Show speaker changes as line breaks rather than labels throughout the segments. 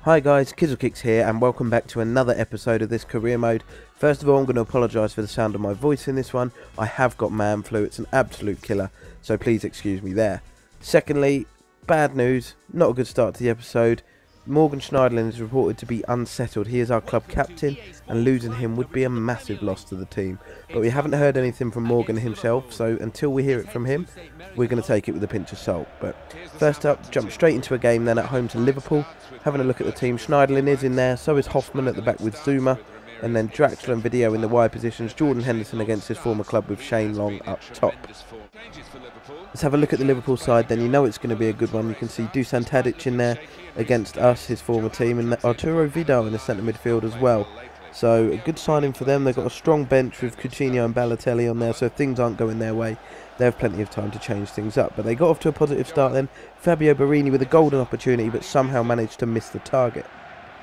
Hi guys, Kizzlekicks here and welcome back to another episode of this career mode. First of all, I'm going to apologise for the sound of my voice in this one. I have got man flu, it's an absolute killer, so please excuse me there. Secondly, bad news, not a good start to the episode. Morgan Schneiderlin is reported to be unsettled. He is our club captain and losing him would be a massive loss to the team. But we haven't heard anything from Morgan himself, so until we hear it from him, we're going to take it with a pinch of salt. But first up, jump straight into a game then at home to Liverpool. Having a look at the team, Schneiderlin is in there, so is Hoffman at the back with Zuma. And then Draxler and Video in the wide positions, Jordan Henderson against his former club with Shane Long up top. Let's have a look at the Liverpool side then. You know it's going to be a good one. You can see Dusan Tadic in there against us, his former team, and Arturo Vidal in the centre midfield as well. So a good signing for them. They've got a strong bench with Coutinho and Balotelli on there, so if things aren't going their way, they have plenty of time to change things up. But they got off to a positive start then. Fabio Borini with a golden opportunity, but somehow managed to miss the target.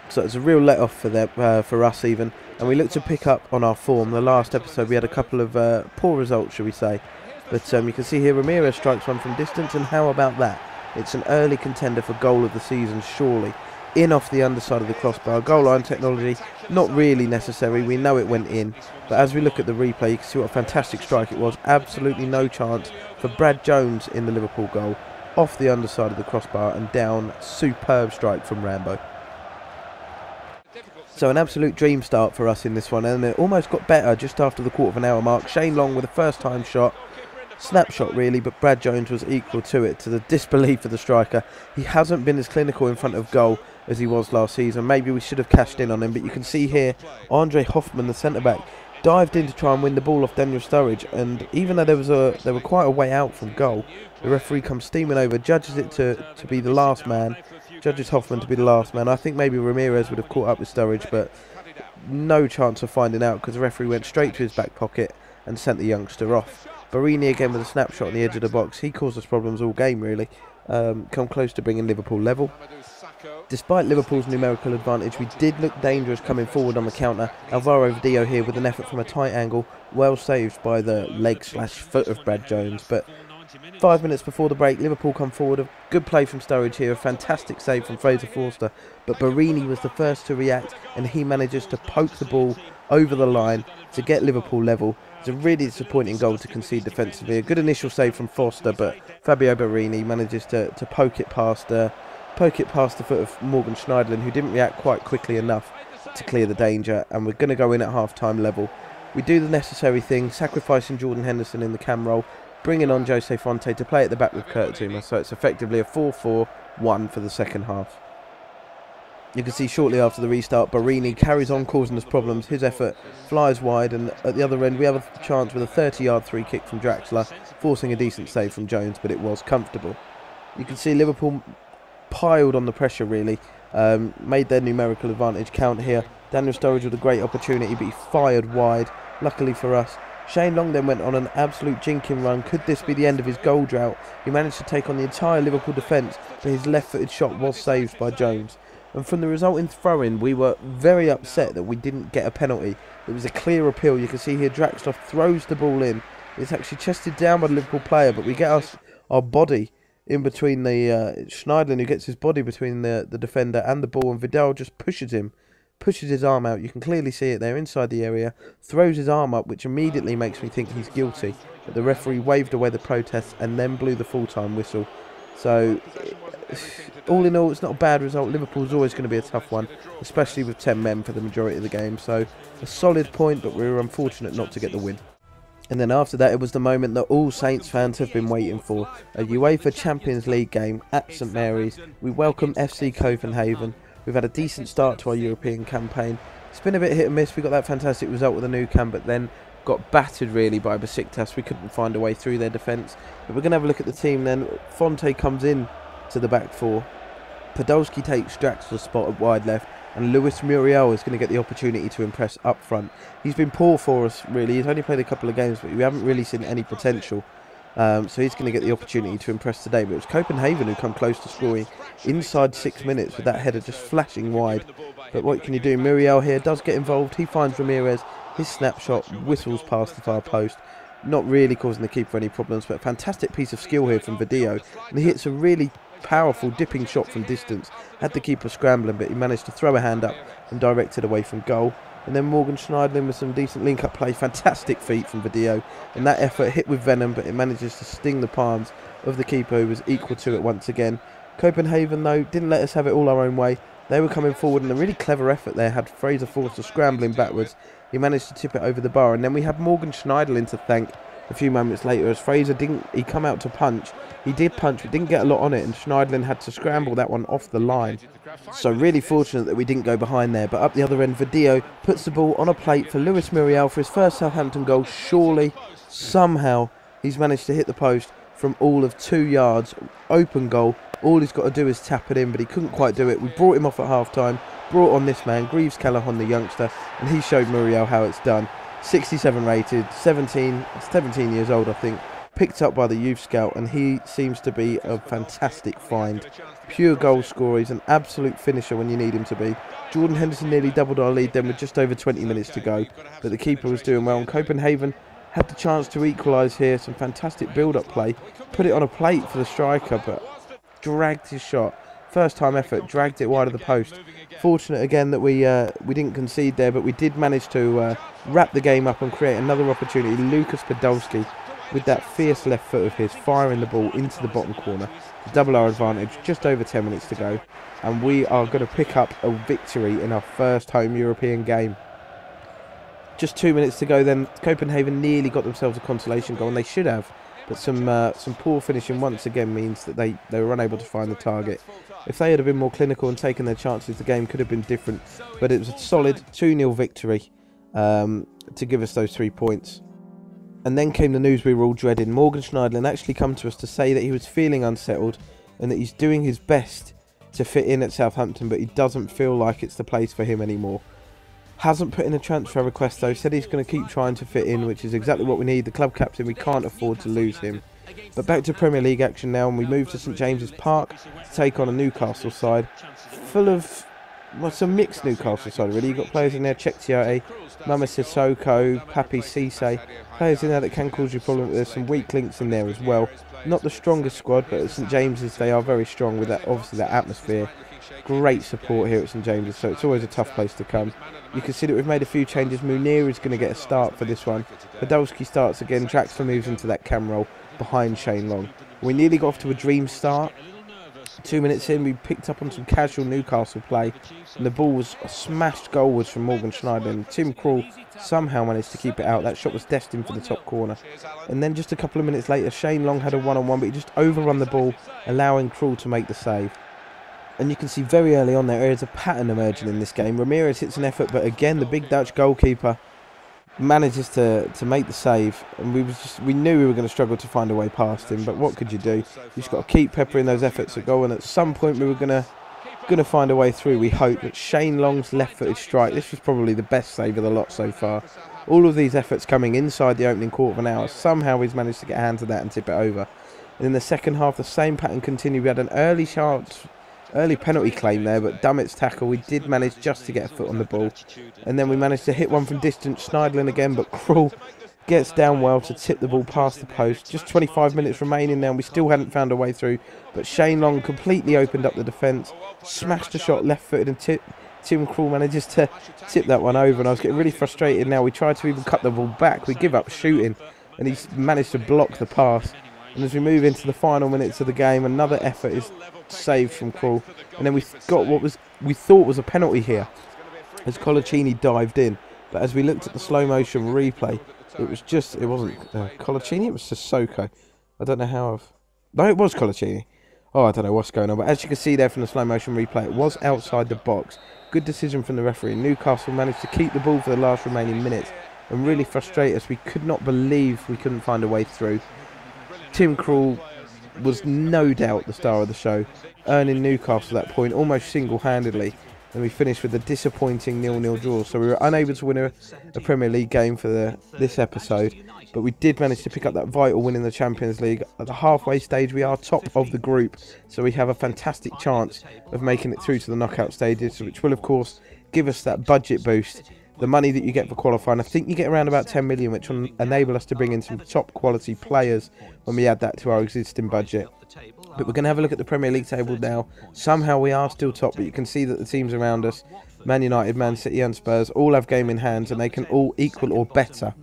So it's a real let-off for them, for us even, and we look to pick up on our form. The last episode we had a couple of poor results, shall we say. But you can see here Ramirez strikes one from distance, and how about that? It's an early contender for goal of the season, surely. In off the underside of the crossbar. Goal line technology, not really necessary. We know it went in. But as we look at the replay, you can see what a fantastic strike it was. Absolutely no chance for Brad Jones in the Liverpool goal. Off the underside of the crossbar and down. Superb strike from Rambo. So an absolute dream start for us in this one. And it almost got better just after the quarter of an hour mark. Shane Long with a first time shot. Snapshot really, but Brad Jones was equal to it, to the disbelief of the striker. He hasn't been as clinical in front of goal as he was last season. Maybe we should have cashed in on him, but you can see here Andre Hoffman, the centre-back, dived in to try and win the ball off Daniel Sturridge, and even though they were quite a way out from goal, the referee comes steaming over, judges it to be the last man, judges Hoffman to be the last man. I think maybe Ramirez would have caught up with Sturridge, but no chance of finding out because the referee went straight to his back pocket and sent the youngster off. Borini again with a snapshot on the edge of the box. He caused us problems all game really. Come close to bringing Liverpool level. Despite Liverpool's numerical advantage, we did look dangerous coming forward on the counter. Alvaro Vidal here with an effort from a tight angle. Well saved by the leg/foot of Brad Jones. But 5 minutes before the break, Liverpool come forward. A good play from Sturridge here. A fantastic save from Fraser Forster. But Borini was the first to react and he manages to poke the ball over the line to get Liverpool level. It's a really disappointing goal to concede defensively. A good initial save from Foster, but Fabio Borini manages to poke it past the foot of Morgan Schneiderlin, who didn't react quite quickly enough to clear the danger. And we're going to go in at half-time level. We do the necessary thing, sacrificing Jordan Henderson in the cam role, bringing on Jose Fonte to play at the back with Kurt Zouma. So it's effectively a 4-4-1 for the second half. You can see shortly after the restart, Borini carries on causing us problems. His effort flies wide, and at the other end we have a chance with a 30-yard free kick from Draxler, forcing a decent save from Jones, but it was comfortable. You can see Liverpool piled on the pressure really, made their numerical advantage count here. Daniel Sturridge with a great opportunity, but he fired wide, luckily for us. Shane Long then went on an absolute jinking run. Could this be the end of his goal drought? He managed to take on the entire Liverpool defence, but his left-footed shot was saved by Jones. And from the resulting throw-in, we were very upset that we didn't get a penalty. It was a clear appeal. You can see here Draxler throws the ball in. It's actually chested down by the Liverpool player, but we get our body in between the Schneiderlin, who gets his body between the defender and the ball, and Vidal just pushes his arm out. You can clearly see it there inside the area, throws his arm up, which immediately makes me think he's guilty. But the referee waved away the protest and then blew the full-time whistle. So all in all, it's not a bad result. Liverpool's always going to be a tough one, especially with 10 men for the majority of the game. So a solid point, but we were unfortunate not to get the win. And then after that, it was the moment that all Saints fans have been waiting for. A UEFA Champions League game at St Mary's. We welcome FC Copenhagen. We've had a decent start to our European campaign. It's been a bit hit and miss. We got that fantastic result with the Nou Camp, but then got battered really by Besiktas. We couldn't find a way through their defence. But we're going to have a look at the team then. Fonte comes in to the back four. Podolski takes Draxler's spot at wide left, and Luis Muriel is going to get the opportunity to impress up front. He's been poor for us really. He's only played a couple of games, but we haven't really seen any potential. So he's going to get the opportunity to impress today. But it was Copenhagen who come close to scoring inside 6 minutes with that header just flashing wide. But what can you do? Muriel here does get involved. He finds Ramirez. His snapshot whistles past the far post. Not really causing the keeper any problems, but a fantastic piece of skill here from Video. And he hits a really powerful dipping shot from distance. Had the keeper scrambling, but he managed to throw a hand up and direct it away from goal. And then Morgan Schneidlin with some decent link-up play. Fantastic feet from Video. And that effort hit with venom, but it manages to sting the palms of the keeper, who was equal to it once again. Copenhagen, though, didn't let us have it all our own way. They were coming forward, and a really clever effort there had Fraser Forster scrambling backwards. He managed to tip it over the bar, and then we had Morgan Schneidlin to thank a few moments later, as Fraser he come out to punch. He did punch, but didn't get a lot on it, and Schneidlin had to scramble that one off the line. So really fortunate that we didn't go behind there. But up the other end, Video puts the ball on a plate for Luis Muriel for his first Southampton goal. Surely, somehow, he's managed to hit the post from all of 2 yards. Open goal. All he's got to do is tap it in, but he couldn't quite do it. We brought him off at half-time, brought on this man, Greaves Callaghan, the youngster, and he showed Muriel how it's done. 67 rated, 17 years old, I think. Picked up by the youth scout, and he seems to be a fantastic find. Pure goal scorer. He's an absolute finisher when you need him to be. Jordan Henderson nearly doubled our lead then with just over 20 minutes to go, but the keeper was doing well, and Copenhagen had the chance to equalise here. Some fantastic build-up play. Put it on a plate for the striker, but dragged his shot. First time effort, dragged it wide of the post. Fortunate again that we didn't concede there, but we did manage to wrap the game up and create another opportunity. Lukas Podolski, with that fierce left foot of his, firing the ball into the bottom corner. Double our advantage, just over 10 minutes to go, and we are going to pick up a victory in our first home European game. Just 2 minutes to go then, Copenhagen nearly got themselves a consolation goal, and they should have, but some poor finishing once again means that they were unable to find the target. If they had been more clinical and taken their chances, the game could have been different, but it was a solid 2-0 victory to give us those 3 points. And then came the news we were all dreading. Morgan Schneidlin actually come to us to say that he was feeling unsettled and that he's doing his best to fit in at Southampton, but he doesn't feel like it's the place for him anymore. Hasn't put in a transfer request though, said he's going to keep trying to fit in, which is exactly what we need. The club captain, we can't afford to lose him. But back to Premier League action now, and we move to St James's Park to take on a Newcastle side full of, well, some mixed Newcastle side really. You've got players in there, Chektiate, Mama Sissoko, Papi Cisse, players in there that can cause you problems. There's some weak links in there as well. Not the strongest squad, but at St James's they are very strong with that, obviously, that atmosphere. Great support here at St James's, so it's always a tough place to come. You can see that we've made a few changes. Munir is going to get a start for this one. Podolski starts again. Draxler moves into that cam role behind Shane Long. We nearly got off to a dream start. 2 minutes in, we picked up on some casual Newcastle play, and the ball was smashed goalwards from Morgan Schneider, and Tim Krul somehow managed to keep it out. That shot was destined for the top corner. And then just a couple of minutes later, Shane Long had a one-on-one, but he just overrun the ball, allowing Krul to make the save. And you can see very early on there is a pattern emerging in this game. Ramirez hits an effort, but again the big Dutch goalkeeper manages to make the save, and we knew we were going to struggle to find a way past him. But what could you do? You just got to keep peppering those efforts at goal, and at some point we were going to find a way through. We hope. But Shane Long's left-footed strike, this was probably the best save of the lot so far. All of these efforts coming inside the opening quarter of an hour. Somehow he's managed to get hands of that and tip it over. And in the second half, the same pattern continued. We had an early penalty claim there, but Dummett's tackle, we did manage just to get a foot on the ball. And then we managed to hit one from distance, Schneidlin again, but Krul gets down well to tip the ball past the post. Just 25 minutes remaining now, and we still hadn't found a way through. But Shane Long completely opened up the defence, smashed a shot left-footed, and Tim Krul manages to tip that one over. And I was getting really frustrated now. We tried to even cut the ball back. We give up shooting, and he's managed to block the pass. And as we move into the final minutes of the game, another effort is saved from Krul, and then we got what we thought was a penalty here as Colaccini dived in, but as we looked at the slow motion replay, it wasn't Colaccini, it was Sissoko. I don't know how no, it was Colaccini. Oh, I don't know what's going on, but as you can see there from the slow motion replay, it was outside the box. Good decision from the referee. Newcastle managed to keep the ball for the last remaining minutes and really frustrate us. We could not believe we couldn't find a way through. Tim Krul was no doubt the star of the show, earning Newcastle that point almost single-handedly, and we finished with a disappointing 0-0 draw. So we were unable to win a Premier League game for this episode, but we did manage to pick up that vital win in the Champions League. At the halfway stage, we are top of the group, so we have a fantastic chance of making it through to the knockout stages, which will of course give us that budget boost the money that you get for qualifying. I think you get around about 10 million, which will enable us to bring in some top quality players when we add that to our existing budget. But we're going to have a look at the Premier League table now. Somehow we are still top, but you can see that the teams around us, Man United, Man City and Spurs, all have game in hands, and they can all equal or better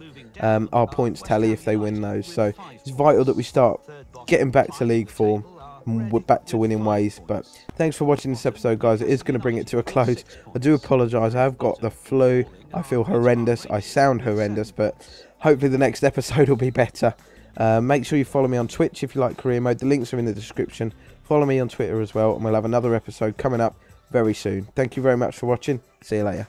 our points tally if they win those. So it's vital that we start getting back to league form. We're back to winning ways. But thanks for watching this episode, guys. It is going to bring it to a close. I do apologise. I have got the flu. I feel horrendous. I sound horrendous, but hopefully the next episode will be better. Make sure you follow me on Twitch if you like career mode. The links are in the description. Follow me on Twitter as well, and we'll have another episode coming up very soon. Thank you very much for watching. See you later.